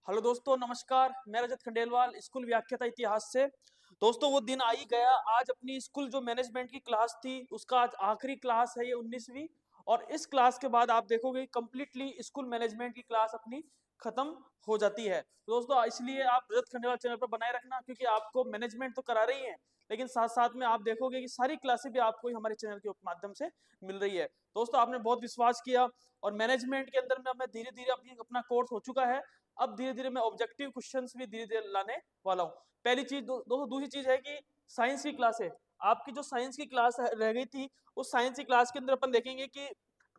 Hello दोस्तों, नमस्कार। मैं रजत खंडेलवाल, स्कूल व्याख्याता इतिहास से। दोस्तों, वो दिन आ ही गया। आज अपनी स्कूल जो मैनेजमेंट की क्लास थी उसका आज आखिरी क्लास है, ये 19वीं। और इस क्लास के बाद आप देखोगे कंप्लीटली स्कूल मैनेजमेंट की क्लास अपनी खत्म हो जाती है। तो दोस्तों, इसलिए आप रजत खंडेलवाल चैनल पर बनाए रखना, क्योंकि आपको मैनेजमेंट तो करा रही है, लेकिन साथ साथ में आप देखोगे कि सारी क्लासें भी आपको ही हमारे चैनल के माध्यम से मिल रही है। दोस्तों, आपने बहुत विश्वास किया और मैनेजमेंट के अंदर में मैं धीरे धीरे अपना कोर्स हो चुका है। अब धीरे धीरे मैं ऑब्जेक्टिव क्वेश्चंस भी धीरे धीरे लाने वाला हूँ। पहली चीज दोस्तों, दूसरी चीज है कि साइंस की क्लास है। आपकी जो साइंस की क्लास रह गई थी, उस साइंस की क्लास के अंदर अपन देखेंगे कि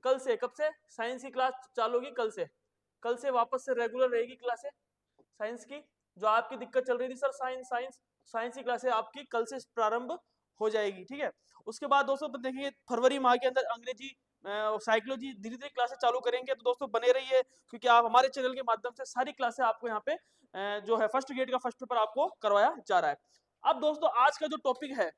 कल से, कब से साइंस की क्लास चालू होगी? कल से वापस से रेगुलर रहेगी क्लासें साइंस की। जो आपकी दिक्कत चल रही थी, सर साइंस साइंस साइंस की क्लासें आपकी कल से प्रारंभ हो जाएगी, ठीक है। उसके बाद दोस्तों अपन देखेंगे फरवरी माह के अंदर अंग्रेजी, साइकोलॉजी धीरे धीरे क्लासेस चालू करेंगे। तो दोस्तों बने रहिए, क्योंकि आप हमारे चैनल के माध्यम से सारी क्लासें आपको यहाँ पे जो है फर्स्ट ग्रेड का फर्स्ट पेपर आपको करवाया जा रहा है। अब दोस्तों, आज का जो टॉपिक है,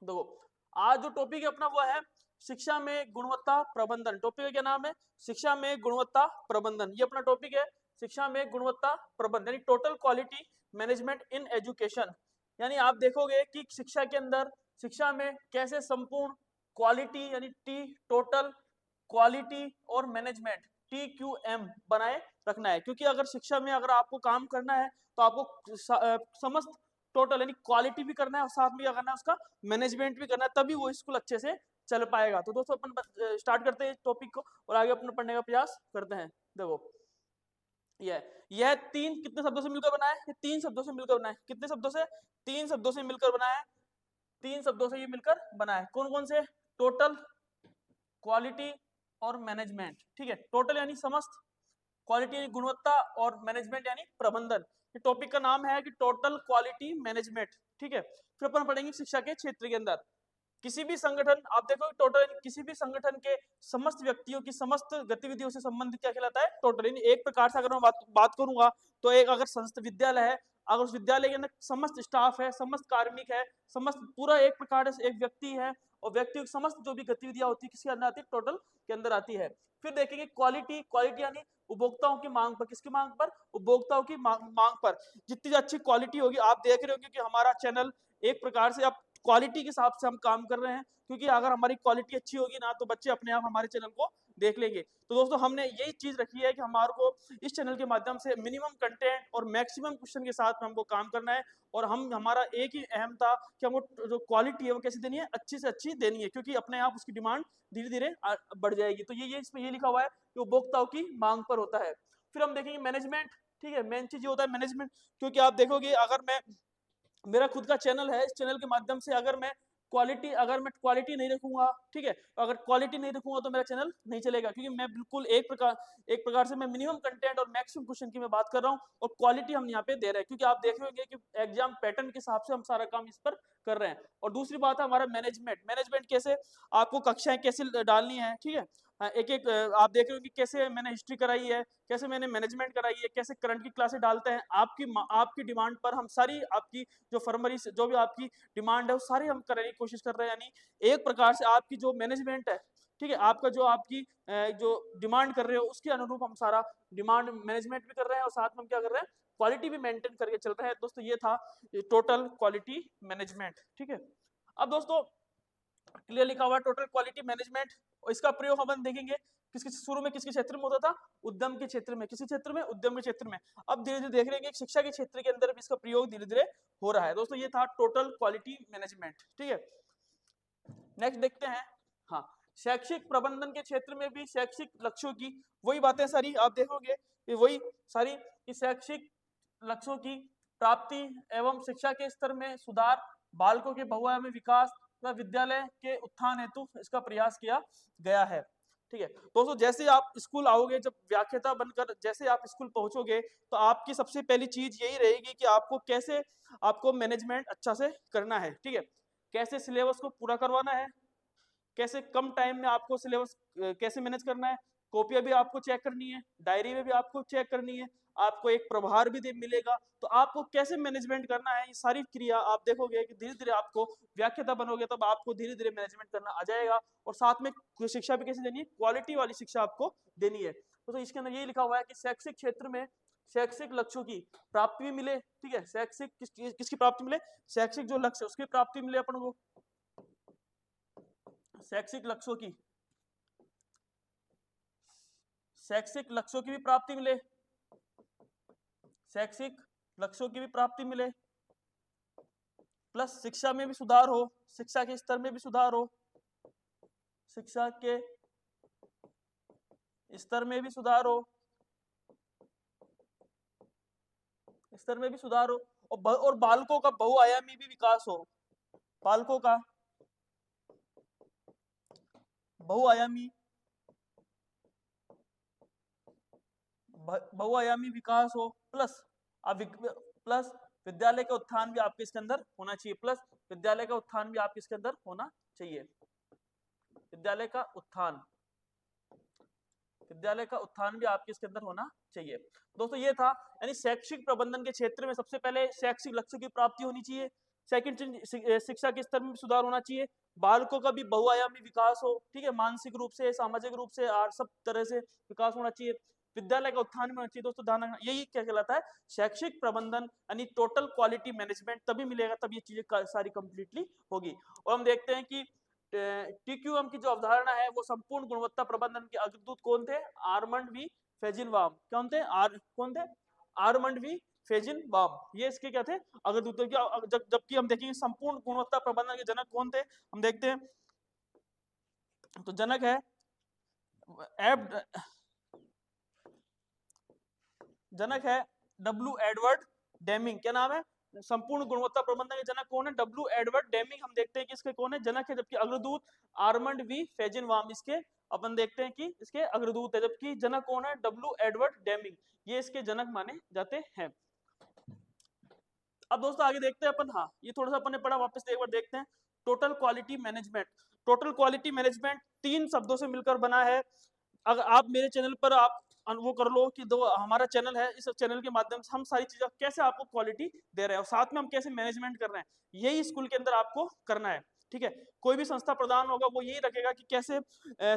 देखो, आज जो टॉपिक है अपना वो है शिक्षा में गुणवत्ता प्रबंधन। टॉपिक का क्या नाम है? शिक्षा में गुणवत्ता प्रबंधन। ये अपना टॉपिक है, शिक्षा में गुणवत्ता प्रबंधन, यानी total quality management in education. यानी आप देखोगे कि शिक्षा के अंदर, शिक्षा में कैसे संपूर्ण क्वालिटी, यानी टी टोटल क्वालिटी और मैनेजमेंट, TQM बनाए रखना है। क्योंकि अगर शिक्षा में अगर आपको काम करना है तो आपको समस्त टोटल यानी क्वालिटी भी करना है और साथ में क्या करना है, उसका मैनेजमेंट भी करना है, तभी वो स्कूल अच्छे से चल पाएगा। तो दोस्तों अपन स्टार्ट करते हैं टॉपिक को और आगे अपन पढ़ने का प्रयास करते हैं। देखो, यह तीन कितने शब्दों से मिलकर बना है? ये तीन शब्दों से मिलकर बना है। कितने शब्दों से? तीन शब्दों से मिलकर बना है। तीन शब्दों से ये मिलकर बना है। कौन कौन से? टोटल, क्वालिटी और मैनेजमेंट, ठीक है। टोटल यानी समस्त, क्वालिटी यानी गुणवत्ता, और मैनेजमेंट यानी प्रबंधन। ये टॉपिक का नाम है कि टोटल क्वालिटी मैनेजमेंट, ठीक है। फिर अपन पढ़ेंगे शिक्षा के क्षेत्र के अंदर किसी भी संगठन, आप देखो टोटल किसी भी संगठन के समस्त व्यक्तियों की समस्त गतिविधियों से संबंधित क्या कहलाता है? टोटल। यानी एक प्रकार से अगर मैं बात करूंगा तो एक अगर संस्था विद्यालय है, अगर उस विद्यालय के अंदर समस्त स्टाफ है, समस्त कार्मिक है, समस्त पूरा एक प्रकार से एक व्यक्ति है, और व्यक्ति की समस्त जो भी गतिविधियां होती है किसके अंदर आती है? टोटल के अंदर आती है। फिर देखेंगे क्वालिटी। क्वालिटी यानी उपभोक्ताओं की मांग पर। किसकी मांग पर? उपभोक्ताओं की मांग पर। जितनी अच्छी क्वालिटी होगी, आप देख रहे होंगे कि हमारा चैनल एक प्रकार से आप क्वालिटी के हिसाब से हम काम कर रहे हैं, क्योंकि अगर हमारी क्वालिटी अच्छी होगी ना तो बच्चे अपने आप हमारे चैनल को देख लेंगे। तो दोस्तों, हमने यही चीज रखी है कि हमारे को इस चैनल के माध्यम से मिनिमम कंटेंट और मैक्सिमम क्वेश्चन के साथ में हमको काम करना है। और हमारा एक ही अहम था कि हमको जो क्वालिटी है वो कैसे देनी है? अच्छी से अच्छी देनी है, क्योंकि अपने आप उसकी डिमांड धीरे धीरे बढ़ जाएगी। तो ये इसमें ये लिखा हुआ है कि उपभोक्ताओं की मांग पर होता है। फिर हम देखेंगे मैनेजमेंट, ठीक है। मेन चीज ये होता है मैनेजमेंट, क्योंकि आप देखोगे अगर मैं, मेरा खुद का चैनल है, इस चैनल के माध्यम से अगर मैं क्वालिटी नहीं रखूंगा, ठीक है, तो अगर क्वालिटी नहीं रखूंगा तो मेरा चैनल नहीं चलेगा। क्योंकि मैं बिल्कुल एक प्रकार से मैं मिनिमम कंटेंट और मैक्सिमम क्वेश्चन की मैं बात कर रहा हूं, और क्वालिटी हम यहाँ पे दे रहे हैं, क्योंकि आप देख रहे होंगे कि एग्जाम पैटर्न के हिसाब से हम सारा काम इस पर कर रहे हैं। और दूसरी बात है हमारा मैनेजमेंट। मैनेजमेंट कैसे? आपको कक्षाएं कैसे डालनी है, ठीक है। एक एक आप देख रहे हो कि कैसे मैंने हिस्ट्री कराई है, कैसे मैंने मैनेजमेंट कराई है, कैसे करंट की क्लासेस डालते हैं। आपकी डिमांड पर हम सारी आपकी जो फरवरी से जो भी आपकी डिमांड है वो सारी हम करने की कोशिश कर रहे हैं। यानी एक प्रकार से आपकी जो मैनेजमेंट है, ठीक है, आपका जो आपकी जो डिमांड कर रहे हो उसके अनुरूप हम सारा डिमांड मैनेजमेंट भी कर रहे हैं, और साथ में हम क्या कर रहे हैं? क्वालिटी भी मेंटेन करके चल रहे हैं। दोस्तों, ये था टोटल क्वालिटी मैनेजमेंट, ठीक है। अब दोस्तों, क्लियर लिखा हुआ है टोटल क्वालिटी मैनेजमेंट, और इसका प्रयोग हम देखेंगे किसके शुरू में किसके क्षेत्र में होता था? उद्यम के क्षेत्र में। किसी क्षेत्र में? उद्यम के क्षेत्र में। अब धीरे धीरे देख रहे हैं कि शिक्षा के क्षेत्र के अंदर भी इसका प्रयोग धीरे धीरे हो रहा है। दोस्तों, ये था टोटल क्वालिटी मैनेजमेंट, ठीक है। नेक्स्ट देखते हैं, हाँ, शैक्षिक प्रबंधन के क्षेत्र में भी शैक्षिक लक्ष्यों की वही बातें सारी आप देखोगे कि वही सारी कि शैक्षिक लक्ष्यों की प्राप्ति एवं शिक्षा के स्तर में सुधार, बालकों के बहुआयामी विकास तथा विद्यालय के उत्थान हेतु इसका प्रयास किया गया है, ठीक है। दोस्तों, जैसे आप स्कूल आओगे, जब व्याख्याता बनकर जैसे आप स्कूल पहुंचोगे, तो आपकी सबसे पहली चीज यही रहेगी कि आपको मैनेजमेंट अच्छा से करना है, ठीक है। कैसे सिलेबस को पूरा करवाना है, कैसे कम टाइम में आपको सिलेबस कैसे मैनेज करना है, कॉपियां भी आपको चेक करनी है, डायरी में भी आपको चेक करनी है, आपको एक प्रभार भी मिलेगा। तो आपको कैसे मैनेजमेंट करना है, ये सारी क्रिया आप देखोगे कि धीरे धीरे आपको व्याख्याता बनोगे तब आपको धीरे धीरे मैनेजमेंट करना आ जाएगा। और साथ में शिक्षा भी कैसे देनी है? क्वालिटी वाली शिक्षा आपको देनी है। तो इसके अंदर ये लिखा हुआ है कि शैक्षिक क्षेत्र में शैक्षिक लक्ष्यों की प्राप्ति भी मिले, ठीक है, शैक्षिक किसकी प्राप्ति मिले, शैक्षिक जो लक्ष्य उसकी प्राप्ति मिले अपन को, शैक्षिक लक्ष्यों की, शैक्षिक लक्ष्यों की भी प्राप्ति मिले, शैक्षिक लक्ष्यों की भी प्राप्ति मिले, प्लस शिक्षा में भी सुधार हो, शिक्षा के स्तर में भी सुधार हो, शिक्षा के स्तर में भी सुधार हो, स्तर में भी सुधार हो, और बालकों का बहुआयामी भी विकास हो, बालकों का बहुआयामी बहुआयामी विकास हो, प्लस प्लस विद्यालय का उत्थान भी आपके इसके अंदर होना चाहिए, प्लस विद्यालय का उत्थान भी आपके इसके अंदर होना चाहिए, विद्यालय का उत्थान, विद्यालय का उत्थान भी आपके इसके अंदर होना चाहिए। दोस्तों ये था, यानी शैक्षिक प्रबंधन के क्षेत्र में सबसे पहले शैक्षिक लक्ष्य की प्राप्ति होनी चाहिए, सेकंड चीज शिक्षा के स्तर में सुधार होना चाहिए, बालकों का भी बहुआयामी विकास हो, ठीक है, मानसिक रूप से, सामाजिक रूप से, सब तरह से विकास होना चाहिए, विद्यालय का उत्थान में होना चाहिए। दोस्तों ध्यान रखना, यही क्या कहलाता है, शैक्षिक प्रबंधन, यानी टोटल क्वालिटी मैनेजमेंट तभी मिलेगा, तब ये चीजें सारी कंप्लीटली होगी। और हम देखते हैं कि टीक्यूएम की जो अवधारणा है वो संपूर्ण गुणवत्ता प्रबंधन के अग्रदूत कौन थे, आर्मंड वी फेजिनबाम, कौन थे, कौन थे, आर्मंड वी फेजिनबाम, ये इसके क्या थे, अग्रदूत। जबकि हम देखेंगे संपूर्ण गुणवत्ता प्रबंधन के जनक कौन थे, हम देखते हैं तो जनक है जनक है डब्ल्यू एडवर्ड डेमिंग, क्या नाम है, संपूर्ण गुणवत्ता प्रबंधन के जनक कौन है, डब्ल्यू एडवर्ड डेमिंग। हम देखते हैं कि इसके कौन है, जनक है, जबकि अग्रदूत आर्मंड वी फेजिनबाम इसके अपन देखते हैं कि इसके अग्रदूत है, जबकि जनक कौन है, डब्ल्यू एडवर्ड डेमिंग, ये इसके जनक माने जाते हैं। अब दोस्तों आगे देखते हैं अपन, हाँ ये थोड़ा सा अपन ने पढ़ा, वापस एक बार देखते हैं। Total quality management, total quality management 3 शब्दों से मिलकर बना है। अगर आप मेरे चैनल पर आप वो कर लो कि दो हमारा चैनल है, इस चैनल के माध्यम से हम सारी चीजें कैसे आपको क्वालिटी दे रहे हैं और साथ में हम कैसे मैनेजमेंट कर रहे हैं, यही स्कूल के अंदर आपको करना है, ठीक है। कोई भी संस्था प्रदान होगा वो यही रखेगा कि कैसे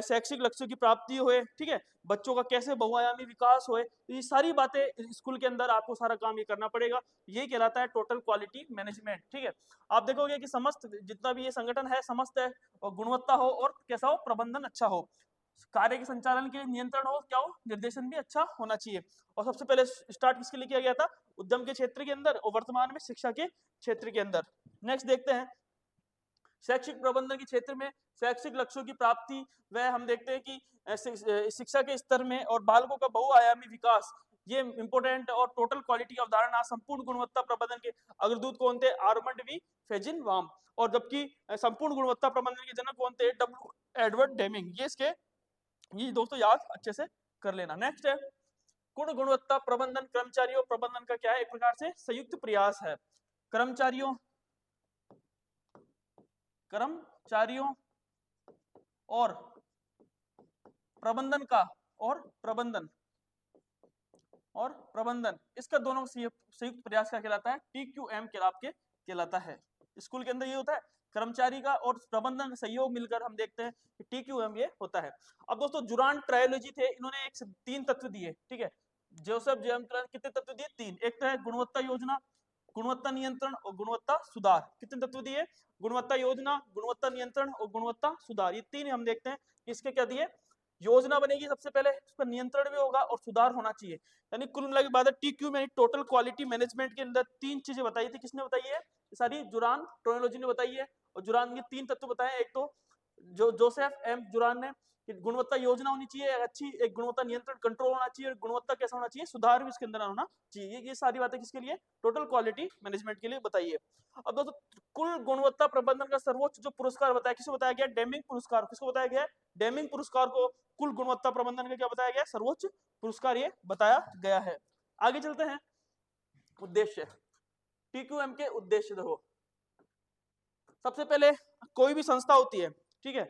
शैक्षिक लक्ष्यों की प्राप्ति होए, ठीक है, बच्चों का कैसे बहुआयामी विकास होए, तो ये सारी बातें स्कूल के अंदर आपको सारा काम ये करना पड़ेगा, यही कहलाता है टोटल क्वालिटी मैनेजमेंट, ठीक है। आप देखोगे कि समस्त जितना भी ये संगठन है समस्त है, और गुणवत्ता हो और कैसा हो, प्रबंधन अच्छा हो, कार्य के संचालन के नियंत्रण हो, क्या हो, निर्देशन भी अच्छा होना चाहिए। और सबसे पहले स्टार्ट किसके लिए किया गया था, उद्यम के क्षेत्र के अंदर, और वर्तमान में शिक्षा के क्षेत्र के अंदर। नेक्स्ट देखते हैं शैक्षिक प्रबंधन के क्षेत्र में शैक्षिक लक्ष्यों की प्राप्ति, वह हम देखते हैं कि शिक्षा के स्तर में और बालकों का बहुआयामी विकास, ये इंपोर्टेंट, और टोटल क्वालिटी अवधारणा, संपूर्ण गुणवत्ता प्रबंधन के अग्रदूत कौन थे, आर्मंड वी फेजिनबाम, और जबकि संपूर्ण गुणवत्ता प्रबंधन के जनक कौन थे, डब्ल्यू एडवर्ड डेमिंग, ये इसके, ये दोस्तों याद अच्छे से कर लेना। नेक्स्ट है गुण गुणवत्ता प्रबंधन, कर्मचारियों प्रबंधन का क्या है, एक प्रकार से संयुक्त प्रयास है, कर्मचारियों कर्मचारियों और प्रबंधन का, और प्रबंधन इसका दोनों संयुक्त प्रयास का कहलाता है, टीक्यूएम कहलाता है। स्कूल के अंदर ये होता है, कर्मचारी का और प्रबंधन सहयोग मिलकर हम देखते हैं कि टीक्यूएम ये होता है। अब दोस्तों जुरान ट्रायोलॉजी थे, इन्होंने एक 3 तत्व दिए, ठीक है, जोसेफ जेम्स कितने तत्व दिए, 3, एक तो है गुणवत्ता योजना, गुणवत्ता नियंत्रण और गुणवत्ता सुधार, कितने तत्व दिए, गुणवत्ता योजना, गुणवत्ता नियंत्रण और गुणवत्ता सुधार, ये 3 हम देखते हैं इसके क्या दिए, योजना बनेगी सबसे पहले, उस पर नियंत्रण भी होगा और सुधार होना चाहिए, यानी कुल मिला के बाद टीक्यू में टोटल क्वालिटी मैनेजमेंट के अंदर 3 चीजें बताई थी, किसने बताई है, सारी जुरान ट्रोनोलॉजी ने बताई है, और जुरान के 3 तत्व बताए, एक तो जो जोसेफ एम जुरान ने, गुणवत्ता योजना होनी चाहिए अच्छी, एक गुणवत्ता नियंत्रण कंट्रोल होना चाहिए, और गुणवत्ता कैसा होना चाहिए, सुधार भी इसके अंदर होना चाहिए, ये सारी बातें किसके लिए, टोटल क्वालिटी मैनेजमेंट के लिए बताइए। अब दोस्तों कुल गुणवत्ता प्रबंधन का सर्वोच्च जो पुरस्कार बताया, किसे बताया गया, डेमिंग पुरस्कार, किसको बताया गया, डेमिंग पुरस्कार को कुल गुणवत्ता प्रबंधन का क्या बताया गया, सर्वोच्च पुरस्कार ये बताया गया है। आगे चलते हैं, उद्देश्य, टीक्यूएम के उद्देश्य देखो, सबसे पहले कोई भी संस्था होती है, ठीक है,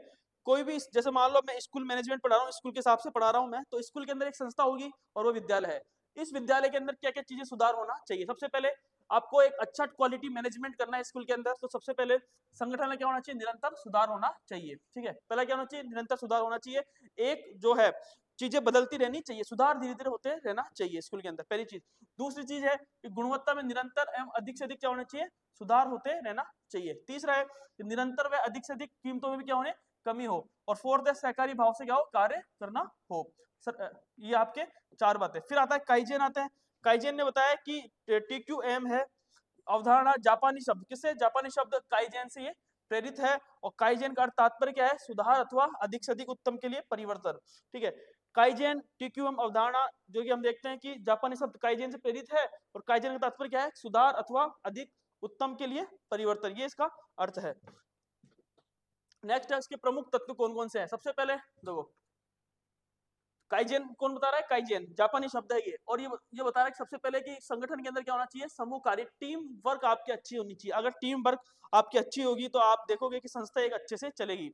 कोई भी, जैसे मान लो मैं स्कूल मैनेजमेंट पढ़ा रहा हूँ, स्कूल के हिसाब से पढ़ा रहा हूँ मैं, तो स्कूल के अंदर एक संस्था होगी और वो विद्यालय है, इस विद्यालय के अंदर क्या क्या चीजें सुधार होना चाहिए, सबसे पहले आपको एक अच्छा क्वालिटी मैनेजमेंट करना है स्कूल के अंदर, तो सबसे पहले संगठन में क्या होना चाहिए, निरंतर सुधार होना चाहिए, ठीक है, पहला क्या होना चाहिए, निरंतर सुधार होना चाहिए। एक जो है चीजें बदलती रहनी चाहिए, सुधार धीरे धीरे होते रहना चाहिए स्कूल के अंदर, पहली चीज। दूसरी चीज है कि गुणवत्ता में निरंतर एवं अधिक से अधिक क्या होना चाहिए, सुधार होते रहना चाहिए। तीसरा है कि निरंतर व अधिक से अधिक कीमतों में भी क्या होने, कमी हो। और फोर्थ है सहकारी भाव से क्या हो, कार्य करना हो। सर ये आपके चार बातें। फिर आता है काइजेन, आता है काइजेन ने बताया कि TQM है अवधारणा जापानी शब्द, किससे, जापानी शब्द काइजेन से ये प्रेरित है। और काइजेन का तात्पर्य क्या है, सुधार अथवा अधिक से अधिक उत्तम के लिए परिवर्तन। ठीक है, काइजेन TQM अवधारणा जो कि हम देखते हैं कि जापानी शब्द काइजेन से प्रेरित है, और काइजेन का तात्पर्य क्या है, सुधार अथवा अधिक उत्तम के लिए परिवर्तन, ये इसका अर्थ है। नेक्स्ट है इसके प्रमुख तत्व कौन कौन से हैं। सबसे पहले देखो काइजेन कौन बता रहा है, काइजेन जापानी शब्द है ये, और ये बता रहा है कि सबसे पहले कि संगठन के अंदर क्या होना चाहिए, समूह कार्य, टीम वर्क आपकी अच्छी होनी चाहिए। अगर टीम वर्क आपकी अच्छी होगी तो आप देखोगे कि संस्था एक अच्छे से चलेगी।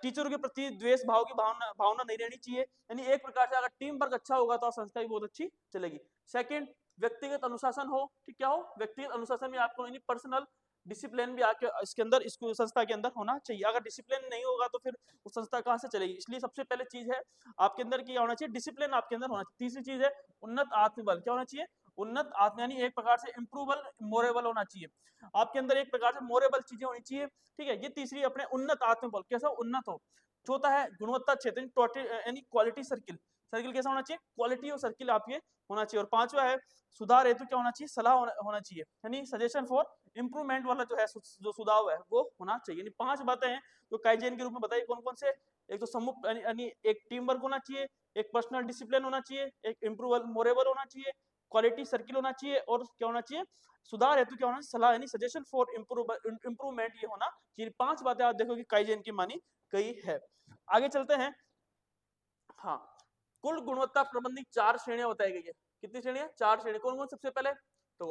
टीचरों के प्रति द्वेष भाव की भावना भावना नहीं रहनी चाहिए, यानी एक प्रकार से अगर टीम वर्क अच्छा होगा तो संस्था भी बहुत अच्छी चलेगी। सेकंड, व्यक्तिगत अनुशासन हो, ठीक क्या हो, व्यक्तिगत अनुशासन में आपको पर्सनल डिसिप्लिन भी आके इसके अंदर, इसको संस्था के अंदर होना चाहिए। अगर डिसिप्लिन नहीं होगा तो फिर वो संस्था कहाँ से चलेगी। इसलिए सबसे पहले चीज है आपके अंदर क्या होना चाहिए, डिसिप्लिन आपके अंदर होना चाहिए। तीसरी चीज है उन्नत आत्मबल, क्या होना चाहिए, उन्नत आत्म, यानी एक प्रकार से इंप्रूवल मोरेबल होना चाहिए आपके अंदर, एक प्रकार से मोरेबल चीजें होनी चाहिए। ठीक है, ये तीसरी अपने उन्नत आत्मबल, कैसा उन्नत हो। चौथा है गुणवत्ता क्षेत्र, यानी क्वालिटी सर्किल, सर्किल कैसा होना चाहिए, क्वालिटी और सर्किल आप ये होना चाहिए। और पांचवा है सुधार हेतु क्या होना चाहिए, सलाह होना चाहिए, यानी सजेशन फॉर इंप्रूवमेंट वाला जो है, जो सुधार है वो होना चाहिए। यानी पांच बातें हैं जो काइजेन के रूप में बताइए कौन कौन से। एक तो समूह यानी एक टीम वर्क होना चाहिए, एक पर्सनल डिसिप्लिन होना चाहिए, एक इंप्रूवल मोरेबल होना चाहिए, क्वालिटी सर्किल होना चाहिए, और क्या होना चाहिए, सुधार हेतु क्या होना चाहिए, सलाह यानी सजेशन फॉर इंप्रूवमेंट ये होना चाहिए। पांच बातें आप देखो कि काइजेन की मानी गई है। आगे चलते हैं। हाँ, कुल गुणवत्ता प्रबंधन की 4 श्रेणियां बताई गई है। कितनी श्रेणियां, 4 श्रेणी। कौन कौन, सबसे पहले तो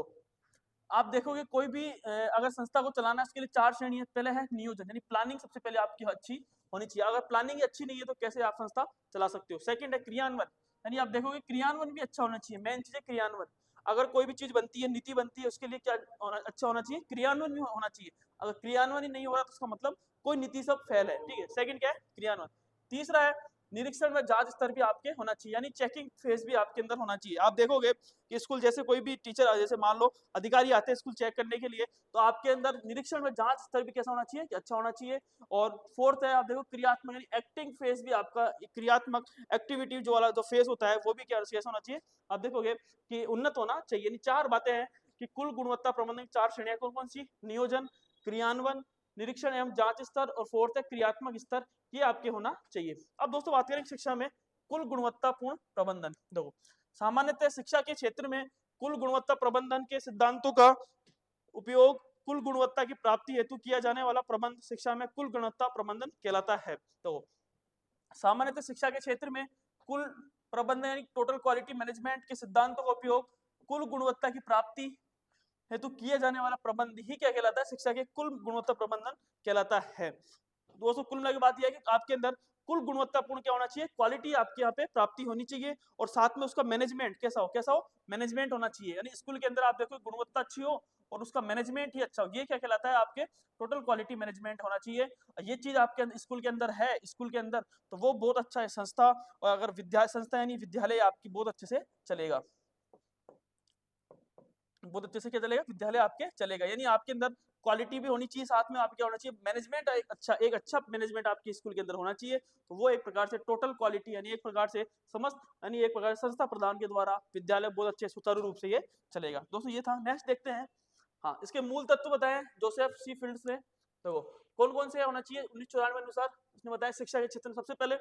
आप देखोगे कोई भी अगर संस्था को चलाना है, इसके लिए 4 श्रेणी है। पहले है नियोजन, यानी प्लानिंग सबसे पहले आपकी अच्छी होनी चाहिए। अगर प्लानिंग अच्छी नहीं है तो कैसे आप संस्था चला सकते हो। सेकंड है क्रियान्वयन, यानी आप देखोगे क्रियान्वयन भी अच्छा होना चाहिए। मेन चीज है क्रियान्वयन। अगर कोई भी चीज बनती है, नीति बनती है, उसके लिए क्या अच्छा होना चाहिए, क्रियान्वयन भी होना चाहिए। अगर क्रियान्वयन ही नहीं हो रहा तो उसका मतलब कोई नीति सब फेल है। ठीक है, सेकंड क्या है, क्रियान्वयन। तीसरा है निरीक्षण व जांच स्तर भी आपके होना चाहिए, यानी चेकिंग फेज भी आपके अंदर होना चाहिए। आप देखोगे कि स्कूल जैसे कोई भी टीचर, जैसे मान लो अधिकारी आते हैं स्कूल चेक करने के लिए, तो आपके अंदर निरीक्षण व जांच स्तर भी कैसा होना चाहिए, कि अच्छा होना चाहिए। और फोर्थ है आप देखो क्रियात्मक, यानी एक्टिंग फेज भी आपका, क्रियात्मक एक्टिविटी जो वाला जो फेज होता है वो भी कैसा होना चाहिए, आप देखोगे कि उन्नत होना चाहिए। यानी 4 बातें हैं कि कुल गुणवत्ता प्रबंधन की 4 श्रेणियां कौन कौन सी, नियोजन, क्रियान्वयन, निरीक्षण एवं जांच स्तर, और फोर्थ है क्रियात्मक स्तर, ये आपके होना चाहिए। अब दोस्तों बात करें शिक्षा में कुल गुणवत्तापूर्ण प्रबंधन। देखो सामान्यतः शिक्षा के क्षेत्र में कुल गुणवत्ता प्रबंधन के सिद्धांतों का उपयोग कुल गुणवत्ता की प्राप्ति हेतु किया जाने वाला प्रबंध शिक्षा में कुल गुणवत्ता प्रबंधन कहलाता है। तो सामान्यतः शिक्षा के क्षेत्र में कुल प्रबंधन यानी टोटल क्वालिटी मैनेजमेंट के सिद्धांतों का उपयोग कुल गुणवत्ता की प्राप्ति हेतु किया जाने वाला प्रबंध ही क्या कहलाता है, शिक्षा के कुल गुणवत्ता प्रबंधन कहलाता है। दोस्तों कुल मिला के बात यह है कि आपके अंदर कुल गुणवत्तापूर्ण क्या होना चाहिए, क्वालिटी आपके यहाँ पे प्राप्ति होनी चाहिए, और साथ में उसका मैनेजमेंट कैसा हो, मैनेजमेंट होना चाहिए। यानी स्कूल के अंदर आप देखो गुणवत्ता अच्छी हो और उसका मैनेजमेंट ही अच्छा हो, ये क्या कहलाता है, आपके टोटल क्वालिटी मैनेजमेंट होना चाहिए। ये चीज आपके स्कूल के अंदर है, स्कूल के अंदर तो वो बहुत अच्छा है संस्था। और अगर संस्था यानी विद्यालय आपकी बहुत अच्छे से चलेगा, बहुत अच्छे से क्या चलेगा, विद्यालय आपके चलेगा। यानी आपके अंदर क्वालिटी भी होनी चाहिए, साथ में आपके होना चाहिए मैनेजमेंट, एक अच्छा मैनेजमेंट आपके स्कूल के अंदर होना चाहिए। तो वो एक प्रकार से टोटल क्वालिटी, यानी एक प्रकार से समस्त, यानी एक प्रकार से संस्था प्रदान के द्वारा विद्यालय बहुत अच्छे सुचारू रूप से ये चलेगा। दोस्तों ये था। नेक्स्ट देखते हैं। हाँ, इसके मूल तत्व बताएं जोसेफ सी फील्ड्स ने। तो कौन कौन से होना चाहिए 1994 अनुसार उसने बताया शिक्षा के क्षेत्र में। सबसे पहले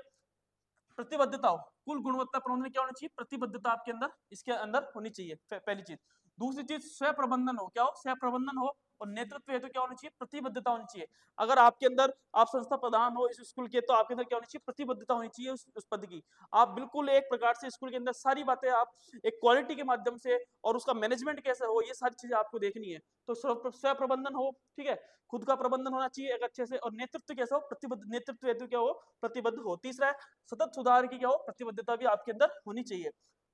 प्रतिबद्धता हो, कुल गुणवत्ता प्रबंधन क्या होना चाहिए, प्रतिबद्धता आपके अंदर इसके अंदर होनी चाहिए, पहली चीज। दूसरी चीज स्व प्रबंधन हो, क्या हो, स्व प्रबंधन हो। और नेतृत्व हेतु क्या होनी चाहिए, प्रतिबद्धता होनी चाहिए। अगर आपके अंदर आप संस्था प्रधान हो इस स्कूल के, तो आपके अंदर क्या होनी चाहिए, प्रतिबद्धता होनी चाहिए उस पद की। आप बिल्कुल एक प्रकार से स्कूल के अंदर सारी बातें आप एक क्वालिटी के माध्यम से, और उसका मैनेजमेंट कैसे हो, ये सारी चीजें आपको देखनी है। तो स्व प्रबंधन हो, ठीक है, खुद का प्रबंधन होना चाहिए एक अच्छे से। और नेतृत्व कैसा हो, प्रतिबद्ध, नेतृत्व हेतु क्या हो, प्रतिबद्ध हो। तीसरा है सतत सुधार की क्या हो, प्रतिबद्धता भी आपके अंदर होनी चाहिए।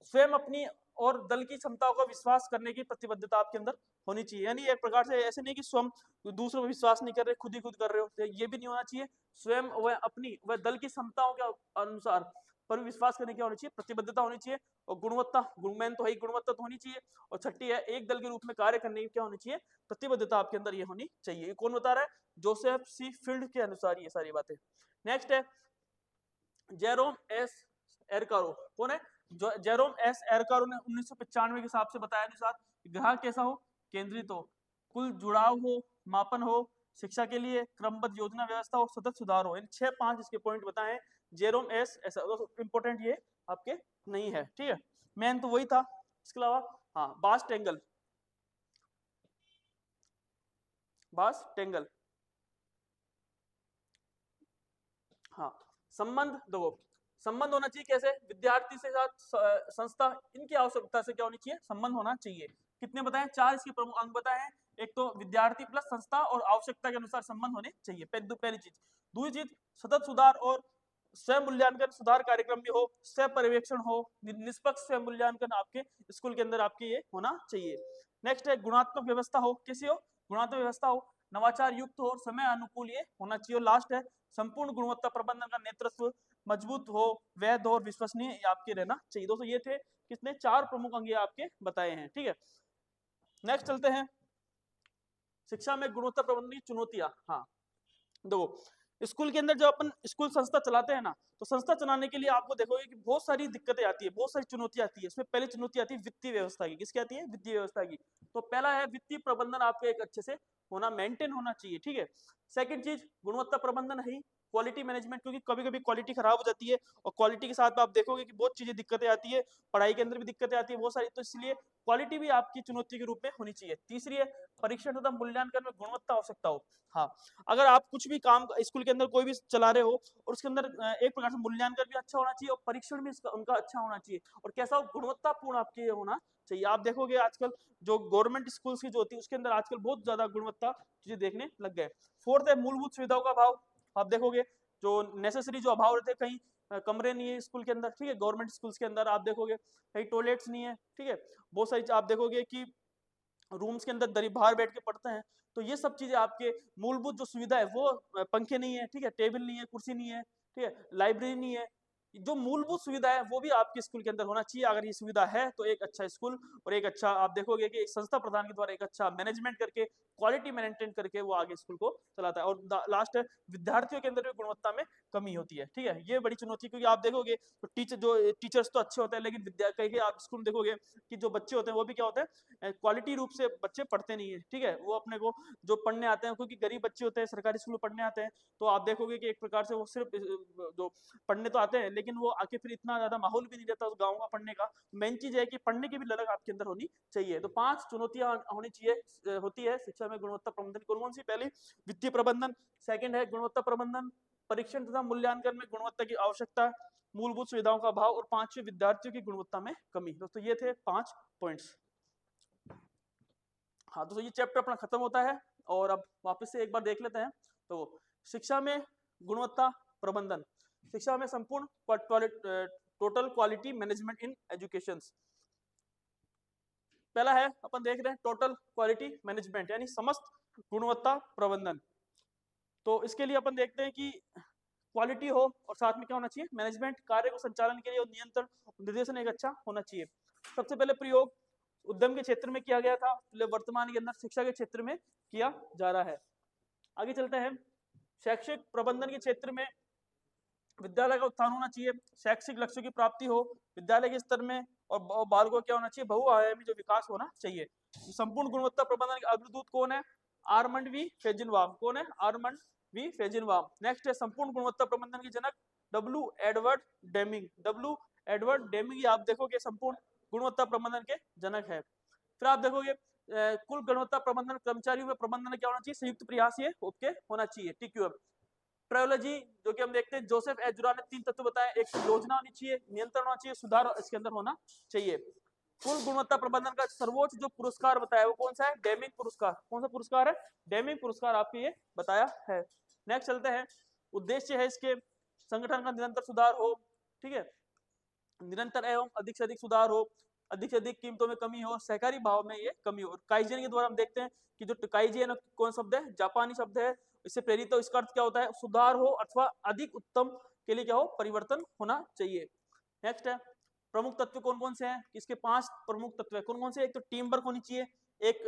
स्वयं अपनी और दल की क्षमताओं का विश्वास करने की प्रतिबद्धता आपके अंदर होनी चाहिए। यानी एक प्रकार से ऐसे नहीं कि स्वयं दूसरों पर विश्वास नहीं कर रहे, खुद ही खुद कर रहे हो, तो ये भी नहीं होना चाहिए। स्वयं वह अपनी वह दल की क्षमताओं के अनुसार पर विश्वास करने की होनी चाहिए, प्रतिबद्धता होनी चाहिए, और गुणवत्ता, गुणमेन तो है ही, गुणवत्ता तो होनी चाहिए। और छठी है, एक दल के रूप में कार्य करने की क्या होनी चाहिए, प्रतिबद्धता आपके अंदर ये होनी चाहिए। ये कौन बता रहा है, जोसेफ सी फील्ड के अनुसार ये सारी बातें। नेक्स्ट है जेरोम एस एरकारो, कौन है, जो जेरोम एस एरकारो ने 1995 के हिसाब से बताया अनुसार ग्राहक कैसा हो, केंद्रित हो, कुल जुड़ाव हो, मापन हो, शिक्षा के लिए क्रमबद्ध योजना व्यवस्था हो, सतत सुधार हो। इन 6-5 इसके पॉइंट बताए हैं जेरोम एस, ऐसा इंपॉर्टेंट ये आपके नहीं है, ठीक है, मेन तो वही था। इसके अलावा हाँ, बास टेंगल, बास टेंगल, हाँ, संबंध दो, संबंध होना चाहिए कैसे, विद्यार्थी से साथ संस्था, इनकी आवश्यकता से क्या होनी चाहिए, संबंध होना चाहिए। कितने बताएं, 4 इसके प्रमुख अंग बताए हैं। एक तो विद्यार्थी प्लस संस्था और आवश्यकता के अनुसार संबंध होने चाहिए, पहली चीज। दूसरी चीज, सतत सुधार और स्वयं मूल्यांकन सुधार कार्यक्रम भी हो, स्व पर्यवेक्षण हो, निष्पक्ष स्वयं मूल्यांकन आपके स्कूल के अंदर आपके ये होना चाहिए। नेक्स्ट है गुणात्मक व्यवस्था हो, कैसी हो, गुणात्मक व्यवस्था हो, नवाचार युक्त हो और समय अनुकूल ये होना चाहिए। और लास्ट है संपूर्ण गुणवत्ता प्रबंधन का नेतृत्व मजबूत हो, वैध और विश्वसनीय आपके रहना चाहिए। दोस्तों ये थे कितने, 4 प्रमुख अंग आपके बताए हैं, ठीक है। नेक्स्ट चलते हैं, शिक्षा में गुणवत्ता प्रबंधन की चुनौतियां। हाँ देखो, स्कूल के अंदर जब अपन स्कूल संस्था चलाते हैं ना, तो संस्था चलाने के लिए आपको देखोगे कि बहुत सारी दिक्कतें आती है, बहुत सारी चुनौतियां आती है। इसमें पहली चुनौती आती है वित्तीय व्यवस्था की। किसकी आती है, वित्तीय व्यवस्था की। तो पहला है वित्तीय प्रबंधन आपका एक अच्छे से होना, मेंटेन होना चाहिए, ठीक है। सेकंड चीज गुणवत्ता प्रबंधन है, क्वालिटी मैनेजमेंट, क्योंकि कभी कभी क्वालिटी खराब हो जाती है, और क्वालिटी के साथ आप देखोगे कि बहुत चीजें दिक्कतें आती है, पढ़ाई के अंदर भी दिक्कतें आती है बहुत सारी, तो इसलिए क्वालिटी भी आपकी चुनौती के रूप में होनी चाहिए। तीसरी है परीक्षण तथा मूल्यांकन में गुणवत्ता आवश्यकता हो। हाँ, अगर आप कुछ भी काम स्कूल के अंदर कोई भी चला रहे हो और उसके अंदर एक प्रकार से मूल्यांकन भी अच्छा होना चाहिए और परीक्षण भी उनका अच्छा होना चाहिए, और कैसा हो, गुणवत्तापूर्ण आपके होना चाहिए। आप देखोगे आजकल जो गवर्नमेंट स्कूल्स की जो होती है उसके अंदर आजकल बहुत ज्यादा गुणवत्ता चीजें देखने लग गए। फोर्थ है मूलभूत सुविधाओं का अभाव। आप देखोगे जो नेसेसरी जो अभाव रहते हैं, कहीं कमरे नहीं है स्कूल के अंदर, ठीक है, गवर्नमेंट स्कूल्स के अंदर आप देखोगे कहीं टॉयलेट्स नहीं है, ठीक है, बहुत सारी आप देखोगे कि रूम्स के अंदर दरी बाहर बैठ के पढ़ते हैं। तो ये सब चीजें आपके मूलभूत जो सुविधा है वो पंखे नहीं है, ठीक है, टेबल नहीं है, कुर्सी नहीं है, ठीक है, लाइब्रेरी नहीं है, जो मूलभूत सुविधा है वो भी आपके स्कूल के अंदर होना चाहिए। अगर ये सुविधा है तो एक अच्छा स्कूल और एक अच्छा, आप देखोगे कि एक संस्था प्रधान के द्वारा एक अच्छा मैनेजमेंट करके, क्वालिटी मेंटेन करके वो आगे स्कूल को चलाता है। और लास्ट है विद्यार्थियों के अंदर भी गुणवत्ता में कमी होती है, ठीक है, ये बड़ी चुनौती, क्योंकि आप देखोगे तो टीचर्स तो अच्छे होते हैं, लेकिन कहीं आप स्कूल देखोगे कि जो बच्चे होते हैं वो भी क्या होते हैं, क्वालिटी रूप से बच्चे पढ़ते नहीं है, ठीक है, वो अपने को जो पढ़ने आते हैं, क्योंकि गरीब बच्चे होते हैं सरकारी स्कूल में पढ़ने आते हैं, तो आप देखोगे कि एक प्रकार से वो सिर्फ जो पढ़ने तो आते हैं, लेकिन वो आके फिर इतना ज्यादा माहौल भी नहीं रहता उस गाँव का पढ़ने का। मेन चीज है कि पढ़ने की भी ललक आपके अंदर होनी चाहिए। तो 5 चुनौतियां होनी चाहिए, होती है शिक्षा में गुणवत्ता प्रबंधन। कौन कौन सी, पहली वित्तीय प्रबंधन, सेकंड है गुणवत्ता प्रबंधन, परीक्षण तथा मूल्यांकन में गुणवत्ता की आवश्यकता, मूलभूत सुविधाओं का अभाव, और 5वें विद्यार्थियों की गुणवत्ता में कमी। दोस्तों ये थे 5 पॉइंट्स। हाँ दोस्तों ये चैप्टर अपना खत्म होता है, और अब वापस से एक बार देख लेते हैं। तो शिक्षा में गुणवत्ता प्रबंधन, शिक्षा में संपूर्ण total quality management in education. पहला है अपन देख रहे हैं टोटल क्वालिटी मैनेजमेंट, यानी समस्त गुणवत्ता प्रबंधन। तो इसके लिए अपन देखते हैं कि क्वालिटी हो और साथ में क्या होना चाहिए, मैनेजमेंट, कार्य को संचालन के लिए और नियंत्रण निर्देशन एक अच्छा होना चाहिए। सबसे पहले प्रयोग उद्यम के क्षेत्र में किया गया था, वर्तमान के अंदर शिक्षा के क्षेत्र में किया जा रहा है। आगे चलते हैं, शैक्षिक प्रबंधन के क्षेत्र में विद्यालय का उत्थान होना चाहिए, शैक्षिक लक्ष्यों की प्राप्ति हो विद्यालय के स्तर में, और बालकों को क्या होना चाहिए, बहुआयामी जो विकास होना चाहिए। संपूर्ण गुणवत्ता प्रबंधन के अग्रदूत कौन है, आर्मंड वी फेजिनबाम। कौन है, आर्मंड वी फेजिनबाम। नेक्स्ट है संपूर्ण गुणवत्ता प्रबंधन के जनक W Edward Deming. W Edward Deming आप देखोगे संपूर्ण गुणवत्ता प्रबंधन के जनक है। फिर आप देखोगे कुल गुणवत्ता प्रबंधन कर्मचारियों में प्रबंधन क्या होना चाहिए, संयुक्त प्रयास ये ओके होना चाहिए, टीक्यूएम। ट्रायोलॉजी जो कि हम देखते हैं जोसेफ एजुरा ने 3 तत्व बताए, एक योजना होनी चाहिए, नियंत्रण होना चाहिए, सुधार इसके अंदर होना चाहिए। कुल गुणवत्ता प्रबंधन का सर्वोच्च जो पुरस्कार बताया वो कौन सा है, डेमिंग पुरस्कार। कौन सा पुरस्कार है, डेमिंग पुरस्कार आपके ये बताया है। नेक्स्ट चलते हैं, उद्देश्य है इसके संगठन का निरंतर सुधार हो, ठीक है, निरंतर एवं अधिक से अधिक सुधार हो, अधिक से अधिक कीमतों में कमी हो, सहकारी भाव में ये कमी हो। काइजेन के द्वारा हम देखते हैं कि जो काइजेन कौन शब्द है, जापानी शब्द है, इससे प्रेरित हो, इसका अर्थ क्या होता है, सुधार हो अथवा अधिक उत्तम के लिए क्या हो, परिवर्तन होना चाहिए। नेक्स्ट है प्रमुख तत्व कौन कौन से हैं, इसके 5 प्रमुख तत्व है, कौन कौन से, एक तो टीम वर्क होनी चाहिए, एक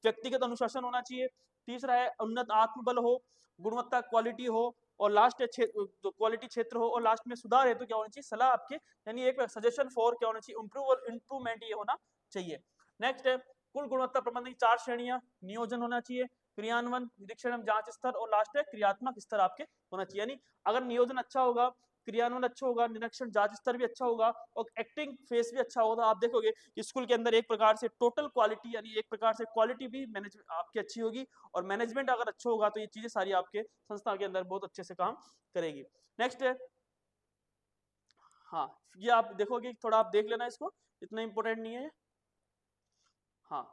व्यक्तिगत अनुशासन होना चाहिए, तीसरा है उन्नत आत्मबल हो, गुणवत्ता क्वालिटी हो, और लास्ट है जो क्वालिटी क्षेत्र हो, और लास्ट में सुधार है तो क्या होना चाहिए, सलाह आपके, यानी एक सजेशन फॉर क्या होना चाहिए, इंप्रूवमेंट ये होना चाहिए। नेक्स्ट है कुल गुणवत्ता प्रबंधन की 4 श्रेणियां, नियोजन होना चाहिए, क्रियान्वयन, निरीक्षण एवं जांच स्तर, और लास्ट है क्रियात्मक स्तर आपके होना चाहिए। यानी अगर नियोजन अच्छा होगा, क्रियान्वयन अच्छा होगा, निरीक्षण जांच स्तर भी अच्छा होगा, और एक्टिंग फेस भी अच्छा होगा, आप देखोगे कि स्कूल के अंदर एक प्रकार से टोटल क्वालिटी, यानी एक प्रकार से क्वालिटी भी मैनेज आपकी अच्छी होगी, और मैनेजमेंट अगर अच्छा होगा तो ये चीजें सारी आपके संस्था के अंदर बहुत अच्छे से काम करेगी। नेक्स्ट है, हाँ ये आप देखोगे, थोड़ा आप देख लेना इसको, इतना इंपॉर्टेंट नहीं है। हाँ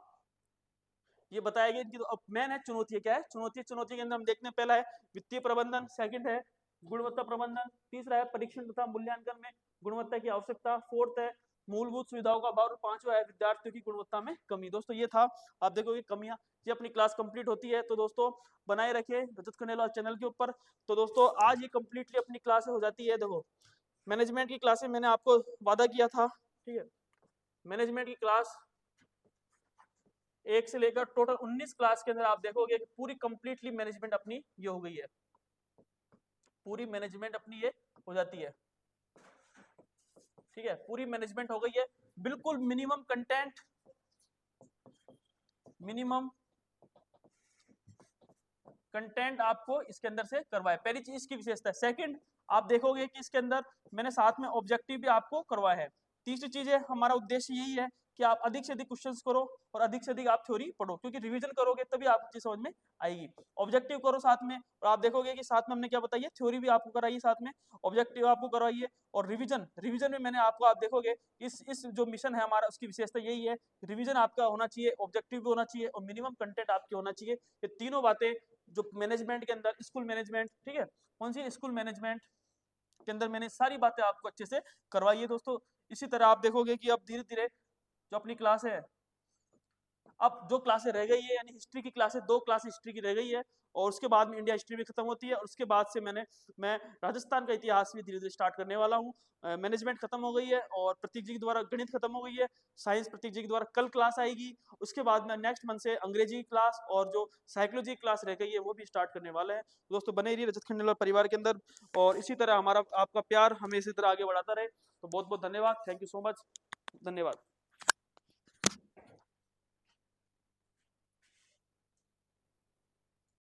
ये बताया गया इनकी, तो अब मेन है चुनौती, क्या है चुनौती, चुनौती के अंदर हम देखते हैं, पहला है वित्तीय प्रबंधन, सेकंड है गुणवत्ता प्रबंधन, तीसरा है परीक्षण तथा मूल्यांकन में गुणवत्ता की आवश्यकता, फोर्थ है मूलभूत सुविधाओं का अभाव, और पांचवा है विद्यार्थियों की गुणवत्ता में कमी। दोस्तों ये था, आप देखोगे कमियां। ये अपनी क्लास कंप्लीट होती है, तो दोस्तों बनाए रखे रजत खंडेलवाल चैनल के ऊपर। तो दोस्तों आज ये कंप्लीटली अपनी क्लास हो जाती है। देखो मैनेजमेंट की क्लासें मैंने आपको वादा किया था, ठीक है, मैनेजमेंट की क्लास 1 से लेकर टोटल 19 क्लास के अंदर आप देखोगे कि पूरी कंप्लीटली मैनेजमेंट अपनी ये हो गई है, पूरी मैनेजमेंट अपनी ये हो जाती है, ठीक है, पूरी मैनेजमेंट हो गई है, बिल्कुल मिनिमम कंटेंट, मिनिमम कंटेंट आपको इसके अंदर से करवाया, पहली चीज इसकी विशेषता है। सेकंड, आप देखोगे कि इसके अंदर मैंने साथ में ऑब्जेक्टिव भी आपको करवाया है। तीसरी चीज है, हमारा उद्देश्य यही है कि आप अधिक से अधिक क्वेश्चंस करो और अधिक से अधिक आप थ्योरी पढ़ो, क्योंकि रिवीजन करोगे तभी आपको चीज समझ में आएगी। ऑब्जेक्टिव करो साथ में, और आप देखोगे कि साथ में हमने क्या बताइए, थ्योरी भी आपको कराई साथ में, ऑब्जेक्टिव आपको करवाइए, और रिवीजन, रिवीजन में मैंने आपको, आप देखोगे इस जो मिशन है हमारा, उसकी विशेषता यही है, रिवीजन आपका होना चाहिए, ऑब्जेक्टिव भी होना चाहिए, और मिनिमम कंटेंट आपके होना चाहिए। ये तीनों बातें जो मैनेजमेंट के अंदर, स्कूल मैनेजमेंट, ठीक है, कौन सी, स्कूल मैनेजमेंट के अंदर मैंने सारी बातें आपको अच्छे से करवाई है दोस्तों। इसी तरह आप देखोगे कि अब धीरे धीरे जो अपनी क्लास है, अब जो क्लासें रह गई है, यानी हिस्ट्री की क्लासें, 2 क्लास हिस्ट्री की रह गई है, और उसके बाद में इंडिया हिस्ट्री भी खत्म होती है, और उसके बाद से मैं राजस्थान का इतिहास भी धीरे धीरे स्टार्ट करने वाला हूँ। मैनेजमेंट खत्म हो गई है, और प्रतीक जी के द्वारा गणित खत्म हो गई है, साइंस प्रतीक जी के द्वारा कल क्लास आएगी, उसके बाद में नेक्स्ट मंथ से अंग्रेजी क्लास और जो साइकोलॉजी क्लास रह गई है वो भी स्टार्ट करने वाला है। दोस्तों बने रहिए रजत खंडेलवाल परिवार के अंदर, और इसी तरह हमारा आपका प्यार हमें इसी तरह आगे बढ़ाता रहे। तो बहुत बहुत धन्यवाद, थैंक यू सो मच, धन्यवाद।